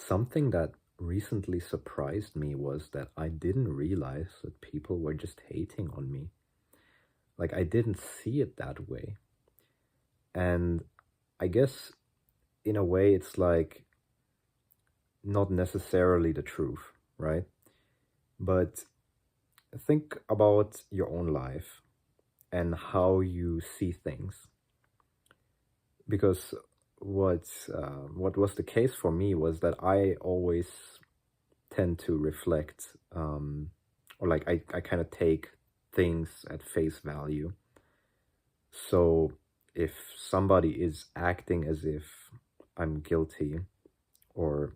Something that recently surprised me was that I didn't realize that people were just hating on me. Like, I didn't see it that way. And I guess in a way, it's like not necessarily the truth, right? But think about your own life and how you see things. Because what was the case for me was that I always tend to reflect, or like I kind of take things at face value. So if somebody is acting as if I'm guilty, or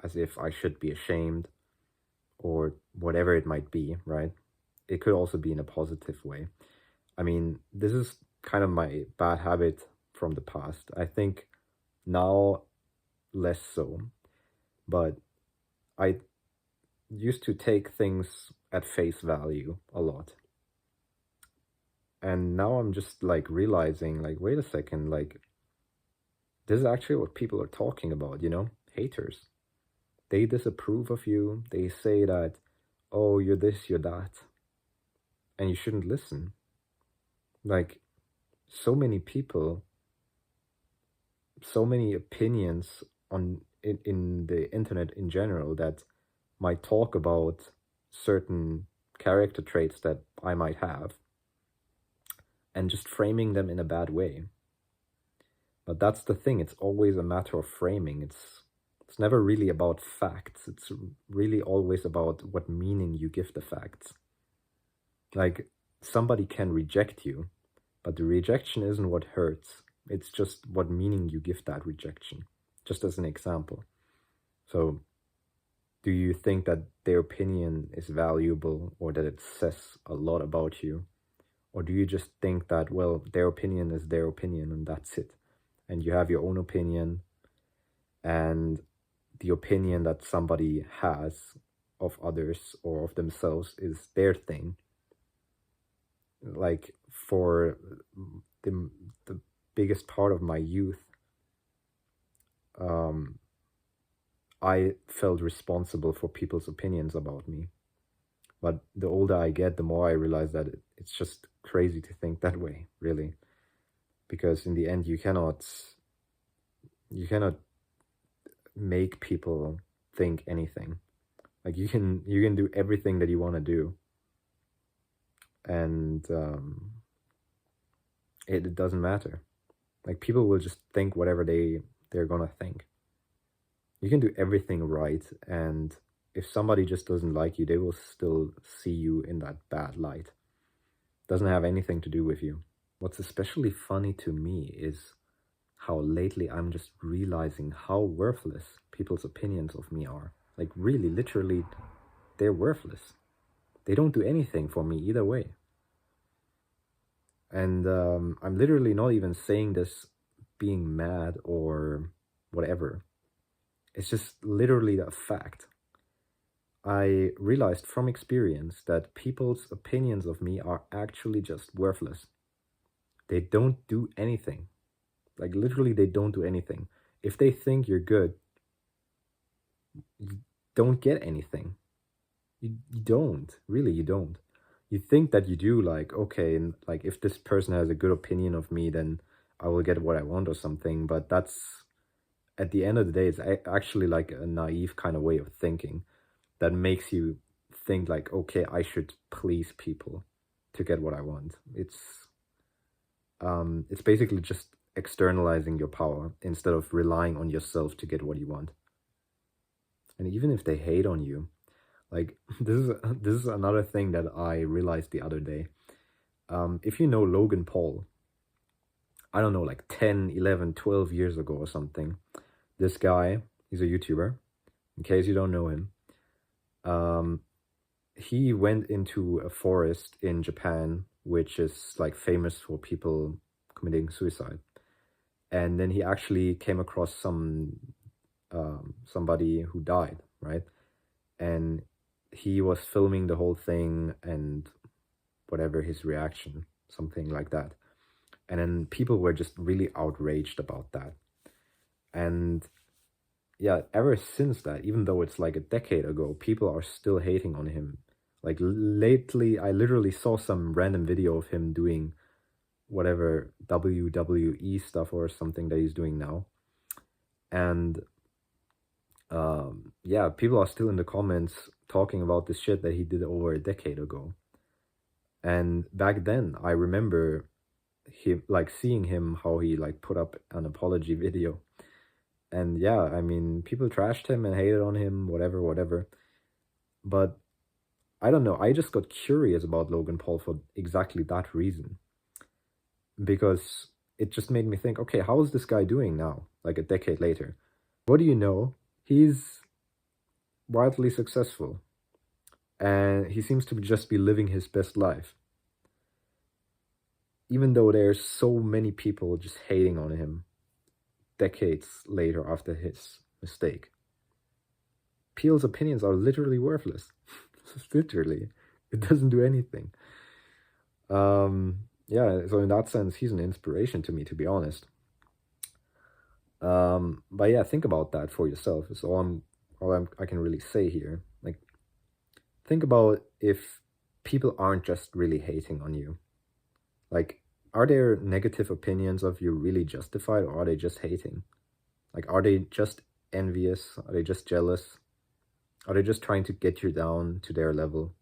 as if I should be ashamed, or whatever it might be, right? It could also be in a positive way. I mean, this is kind of my bad habit from the past. I think now less so, but I used to take things at face value a lot. And now I'm just like realizing, like, wait a second, like, this is actually what people are talking about, haters. They disapprove of you. They say that, oh, you're this, you're that, and you shouldn't listen. Like, so many people, so many opinions in the internet in general that might talk about certain character traits that I might have and just framing them in a bad way. But that's the thing, it's always a matter of framing. It's never really about facts. It's really always about what meaning you give the facts. Like, somebody can reject you, but the rejection isn't what hurts. It's just what meaning you give that rejection, just as an example. So, do you think that their opinion is valuable or that it says a lot about you? Or do you just think that, well, their opinion is their opinion and that's it? And you have your own opinion, and the opinion that somebody has of others or of themselves is their thing. Like, for the biggest part of my youth, I felt responsible for people's opinions about me. But the older I get, the more I realize that it's just crazy to think that way, really. Because in the end, you cannot make people think anything. Like, you can do everything that you want to do, and it doesn't matter. Like, people will just think whatever they're gonna think. You can do everything right, and if somebody just doesn't like you, they will still see you in that bad light. Doesn't have anything to do with you. What's especially funny to me is how lately I'm just realizing how worthless people's opinions of me are. Like, really, literally, they're worthless. They don't do anything for me either way. And I'm literally not even saying this being mad or whatever. It's just literally a fact. I realized from experience that people's opinions of me are actually just worthless. They don't do anything. Like, literally, they don't do anything. If they think you're good, you don't get anything. You don't. Really, you don't. You think that you do, like, okay, and like, if this person has a good opinion of me, then I will get what I want or something. But that's, at the end of the day, it's actually like a naive kind of way of thinking that makes you think like, okay, I should please people to get what I want. It's basically just externalizing your power instead of relying on yourself to get what you want. And even if they hate on you, like, this is another thing that I realized the other day. If you know Logan Paul, I don't know, like 10, 11, 12 years ago or something, this guy, he's a YouTuber, in case you don't know him. He went into a forest in Japan, which is like famous for people committing suicide. And then he actually came across somebody who died, right? And he was filming the whole thing and whatever his reaction, something like that. And then people were just really outraged about that. And yeah, ever since that, even though it's like a decade ago, people are still hating on him. Like lately, I literally saw some random video of him doing whatever WWE stuff or something that he's doing now. And yeah, people are still in the comments talking about this shit that he did over a decade ago. And back then, I remember him like seeing him how he like put up an apology video. And yeah, I mean, people trashed him and hated on him, whatever, whatever. But I don't know, I just got curious about Logan Paul for exactly that reason. Because it just made me think, okay, how is this guy doing now, like a decade later? What do you know? He's wildly successful. And he seems to just be living his best life. Even though there's so many people just hating on him decades later after his mistake. Peel's opinions are literally worthless. Literally. It doesn't do anything. Yeah, so in that sense, he's an inspiration to me, to be honest. But yeah, think about that for yourself. Is all I can really say here. Like, think about if people aren't just really hating on you. Like, are their negative opinions of you really justified, or are they just hating? Like, are they just envious? Are they just jealous? Are they just trying to get you down to their level?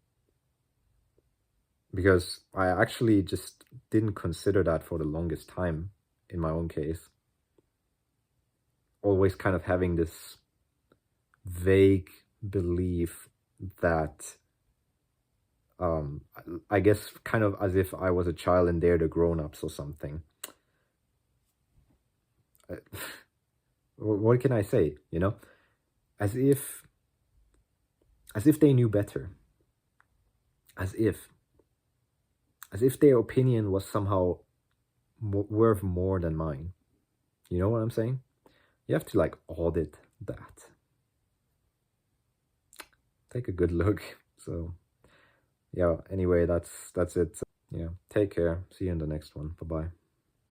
Because I actually just didn't consider that for the longest time in my own case. Always kind of having this vague belief that, I guess kind of as if I was a child and they're the grown-ups or something. What can I say, you know? As if they knew better. As if their opinion was somehow worth more than mine. You know what I'm saying? You have to like audit that. Take a good look. So yeah, anyway, that's it. Yeah, take care. See you in the next one. Bye-bye.